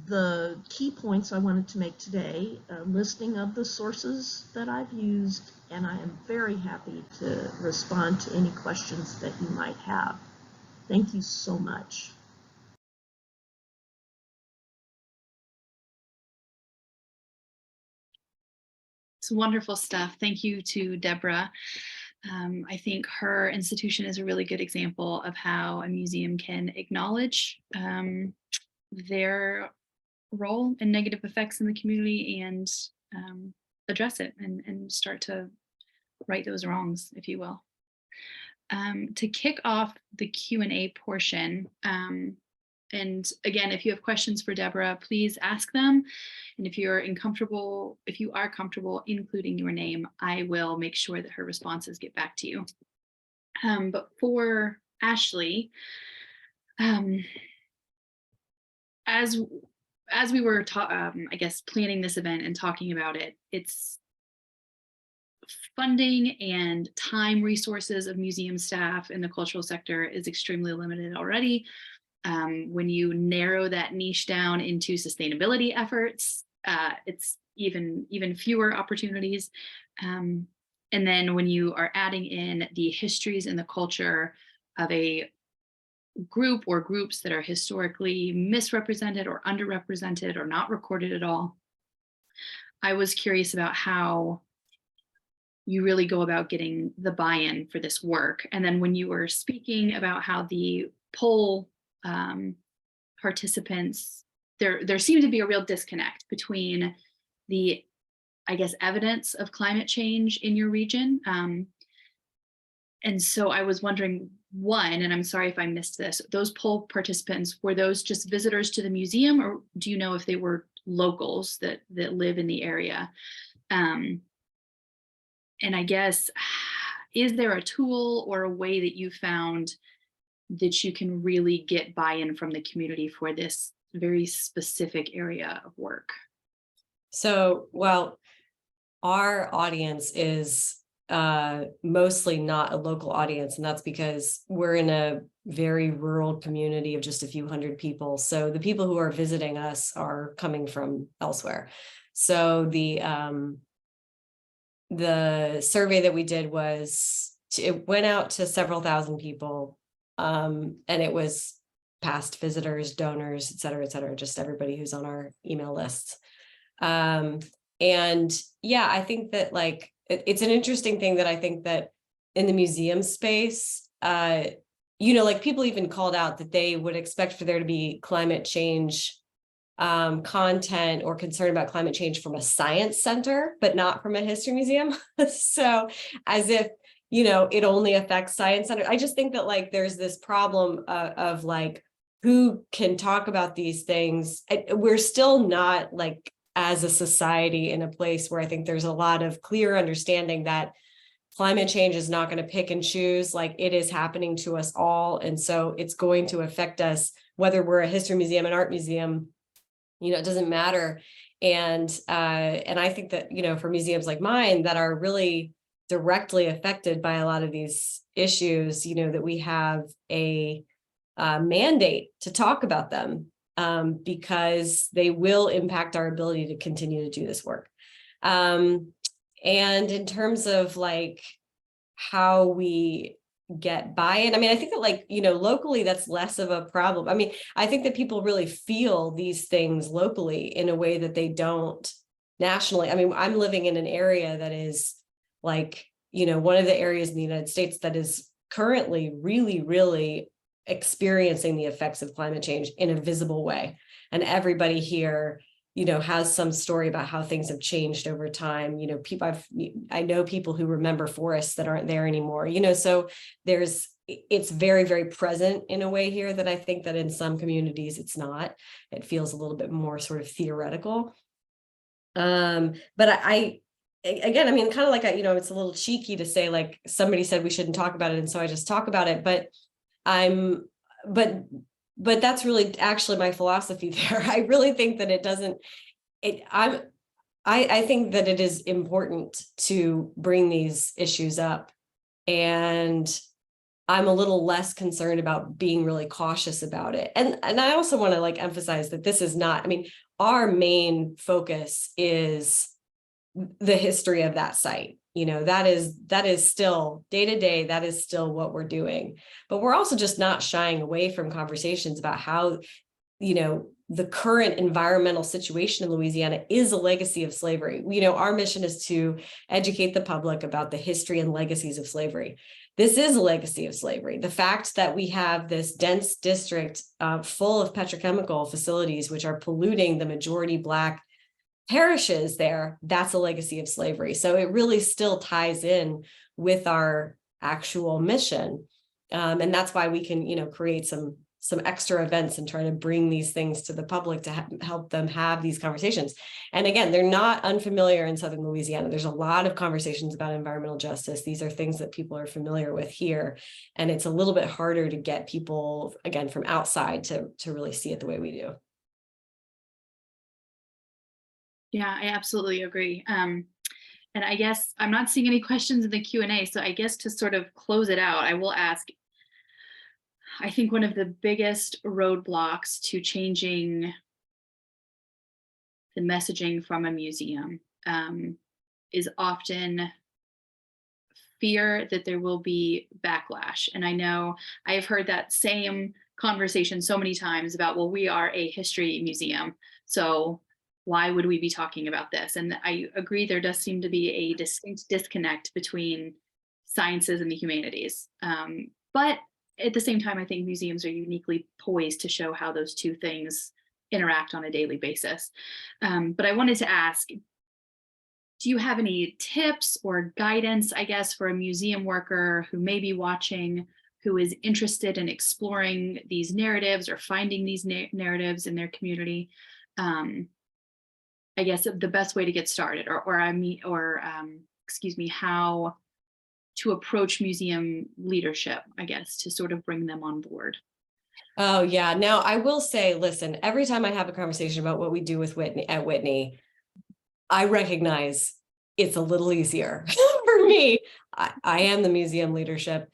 the key points I wanted to make today, a listing of the sources that I've used, and I am very happy to respond to any questions that you might have. Thank you so much. It's wonderful stuff. Thank you to Deborah. I think her institution is a really good example of how a museum can acknowledge their role in negative effects in the community and address it and start to right those wrongs, if you will. To kick off the Q&A portion, and again, if you have questions for Deborah, please ask them. And if you are comfortable including your name, I will make sure that her responses get back to you. But for Ashley, as we were, I guess, planning this event and talking about it, it's funding and time resources of museum staff in the cultural sector is extremely limited already. When you narrow that niche down into sustainability efforts, it's even fewer opportunities. And then when you are adding in the histories and the culture of a group or groups that are historically misrepresented or underrepresented or not recorded at all, I was curious about how you really go about getting the buy-in for this work. And then when you were speaking about how the poll participants, there seemed to be a real disconnect between the, I guess, evidence of climate change in your region. And so I was wondering, one, and I'm sorry if I missed this, those poll participants, were those just visitors to the museum, or do you know if they were locals that live in the area? And I guess, is there a tool or a way that you found that you can really get buy-in from the community for this very specific area of work? So, well, our audience is mostly not a local audience, and that's because we're in a very rural community of just a few hundred people. So the people who are visiting us are coming from elsewhere. So the survey that we did it went out to several thousand people, and it was past visitors, donors, et cetera, just everybody who's on our email lists. And yeah, I think that like, it's an interesting thing that I think that in the museum space, like people even called out that they would expect for there to be climate change content or concern about climate change from a science center, but not from a history museum. So as if, it only affects science center. I just think that like, there's this problem of like, who can talk about these things. We're still not like, as a society, in a place where I think there's a lot of clear understanding that climate change is not going to pick and choose, like it is happening to us all. And so it's going to affect us, whether we're a history museum, an art museum, it doesn't matter. And I think that, for museums like mine that are really directly affected by a lot of these issues, that we have a mandate to talk about them. Because they will impact our ability to continue to do this work. And in terms of like how we get buy-in, I think that like, locally that's less of a problem. I think that people really feel these things locally in a way that they don't nationally. I'm living in an area that is like, one of the areas in the United States that is currently really, really experiencing the effects of climate change in a visible way. And everybody here, has some story about how things have changed over time. I know people who remember forests that aren't there anymore, so there's it's very, very present in a way here that I think that in some communities it's not. It feels a little bit more sort of theoretical. But again, I mean, kind of like, it's a little cheeky to say, like, somebody said we shouldn't talk about it, and so I just talk about it. But but that's really actually my philosophy there. I really think that it doesn't. I think that it is important to bring these issues up, and I'm a little less concerned about being really cautious about it. And I also want to like emphasize that this is not, I mean, our main focus is the history of that site. That is still day to day, that is still what we're doing. But we're also just not shying away from conversations about how, the current environmental situation in Louisiana is a legacy of slavery. Our mission is to educate the public about the history and legacies of slavery. This is a legacy of slavery. The fact that we have this dense district full of petrochemical facilities, which are polluting the majority Black parishes there, that's a legacy of slavery. So it really still ties in with our actual mission. And that's why we can, create some extra events and try to bring these things to the public to help them have these conversations. And again, they're not unfamiliar in Southern Louisiana. There's a lot of conversations about environmental justice. These are things that people are familiar with here. And it's a little bit harder to get people, again, from outside to really see it the way we do. Yeah, I absolutely agree. And I guess I'm not seeing any questions in the Q&A. So I guess to sort of close it out, I will ask, I think one of the biggest roadblocks to changing the messaging from a museum is often fear that there will be backlash. And I know I have heard that same conversation so many times about, well, we are a history museum, so why would we be talking about this? And I agree, there does seem to be a distinct disconnect between sciences and the humanities. But at the same time, I think museums are uniquely poised to show how those two things interact on a daily basis. But I wanted to ask, do you have any tips or guidance, I guess, for a museum worker who may be watching, who is interested in exploring these narratives or finding these narratives in their community? I guess the best way to get started, excuse me, how to approach museum leadership, I guess, to sort of bring them on board. Oh yeah. Now I will say, listen, every time I have a conversation about what we do with Whitney, I recognize it's a little easier for me. I am the museum leadership.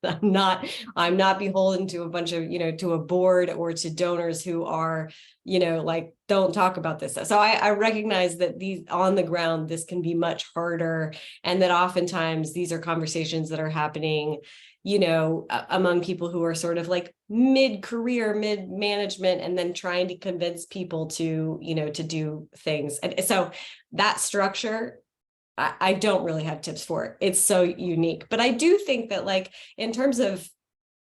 I'm not beholden to a bunch of, to a board or to donors who are, like, don't talk about this. So I recognize that these on the ground, this can be much harder. And that oftentimes these are conversations that are happening, among people who are sort of like mid-career, mid-management, and then trying to convince people to, to do things. And so that structure, I don't really have tips for it. It's so unique. But I do think that, like, in terms of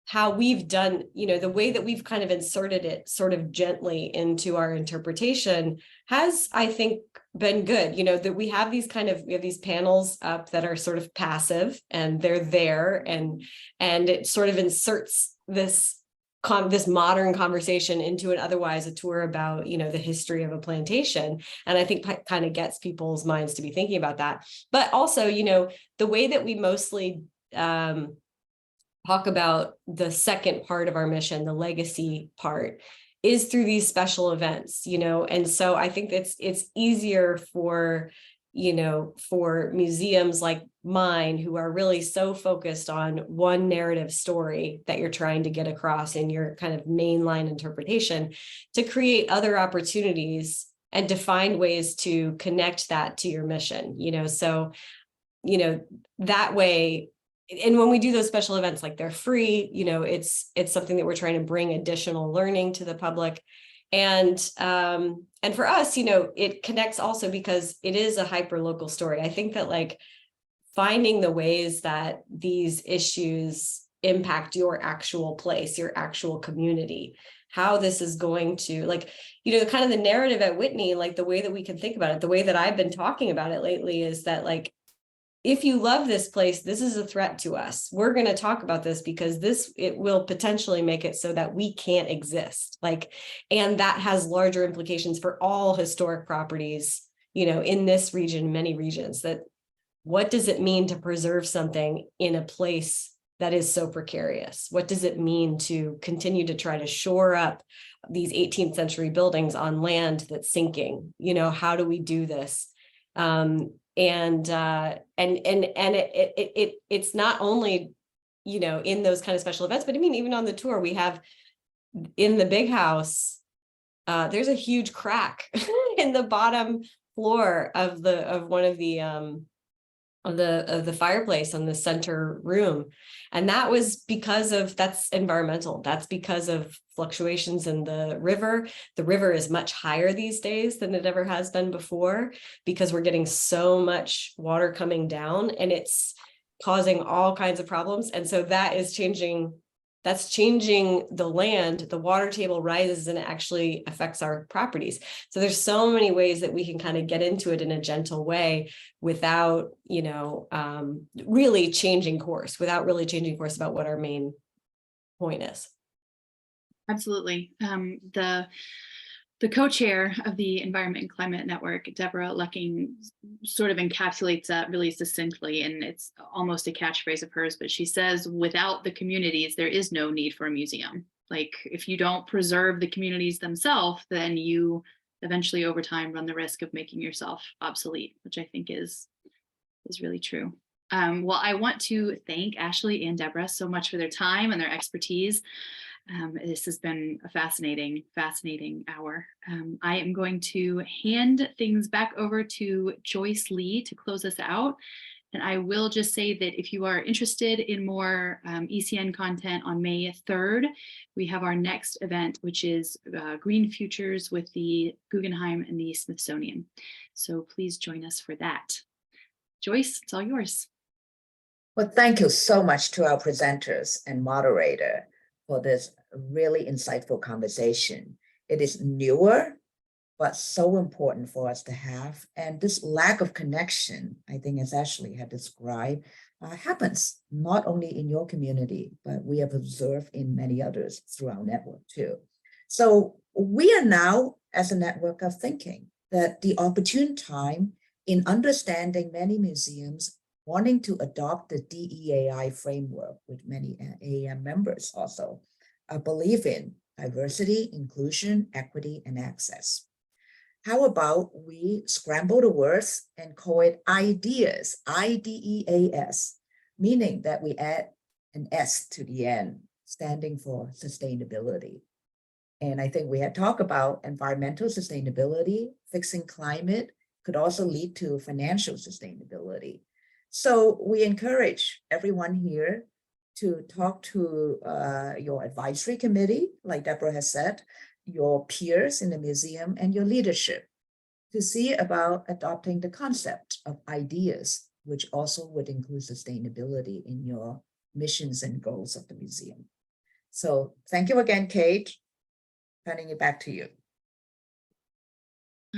how we've done, the way that we've kind of inserted it sort of gently into our interpretation has, I think, been good. That we have these panels up that are sort of passive, and they're there, and it sort of inserts this modern conversation into an otherwise a tour about, the history of a plantation. And I think kind of gets people's minds to be thinking about that. But also, the way that we mostly talk about the second part of our mission, the legacy part, is through these special events, and so I think it's easier for museums like mine, who are really so focused on one narrative story that you're trying to get across in your kind of mainline interpretation, to create other opportunities and to find ways to connect that to your mission, so, that way. And when we do those special events, like, they're free, it's something that we're trying to bring additional learning to the public. And for us, it connects also because it is a hyper local story. I think that, like, finding the ways that these issues impact your actual place, your actual community, how this is going to, like, kind of the narrative at Whitney, like, the way that we can think about it, the way that I've been talking about it lately is that, like, if you love this place, this is a threat to us. We're going to talk about this because it will potentially make it so that we can't exist. And that has larger implications for all historic properties, in this region, many regions. That what does it mean to preserve something in a place that is so precarious? What does it mean to continue to try to shore up these 18th century buildings on land that's sinking? How do we do this? It's not only, in those kind of special events, but I mean, even on the tour, we have in the big house, there's a huge crack in the bottom floor of one of the fireplace on the center room. And that was that's environmental. That's because of fluctuations in the river. The river is much higher these days than it ever has been before, because we're getting so much water coming down, and it's causing all kinds of problems. And so that's changing the land. The water table rises and it actually affects our properties. So there's so many ways that we can kind of get into it in a gentle way without, really changing course about what our main point is. Absolutely. The co-chair of the Environment and Climate Network, Deborah Lucking, sort of encapsulates that really succinctly, and it's almost a catchphrase of hers, but she says, without the communities, there is no need for a museum. If you don't preserve the communities themselves, then you eventually over time run the risk of making yourself obsolete, which I think is really true. Well, I want to thank Ashley and Deborah so much for their time and their expertise. This has been a fascinating hour. I am going to hand things back over to Joyce Lee to close us out. And I will just say that if you are interested in more ECN content, on May 3rd, we have our next event, which is Green Futures with the Guggenheim and the Smithsonian. So please join us for that. Joyce, it's all yours. Well, thank you so much to our presenters and moderator for this really insightful conversation. It is newer, but so important for us to have. And this lack of connection, I think, as Ashley had described, happens not only in your community, but we have observed in many others through our network too. So we are now, as a network, of thinking that the opportune time in understanding many museums wanting to adopt the DEAI framework, with many AAM members also believe in diversity, inclusion, equity, and access. How about we scramble the words and call it IDEAS, IDEAS, meaning that we add an S to the end, standing for sustainability. And I think we had talked about environmental sustainability, fixing climate could also lead to financial sustainability. So we encourage everyone here to talk to your advisory committee, like Deborah has said, your peers in the museum, and your leadership to see about adopting the concept of IDEAS, which also would include sustainability in your missions and goals of the museum. So thank you again, Kate. Turning it back to you.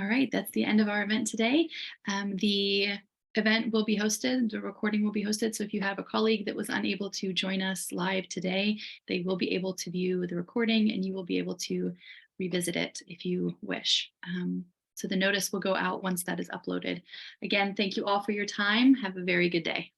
All right, that's the end of our event today. The event will be hosted, the recording will be hosted. So if you have a colleague that was unable to join us live today, they will be able to view the recording and you will be able to revisit it if you wish. So the notice will go out once that is uploaded. Again, thank you all for your time. Have a very good day.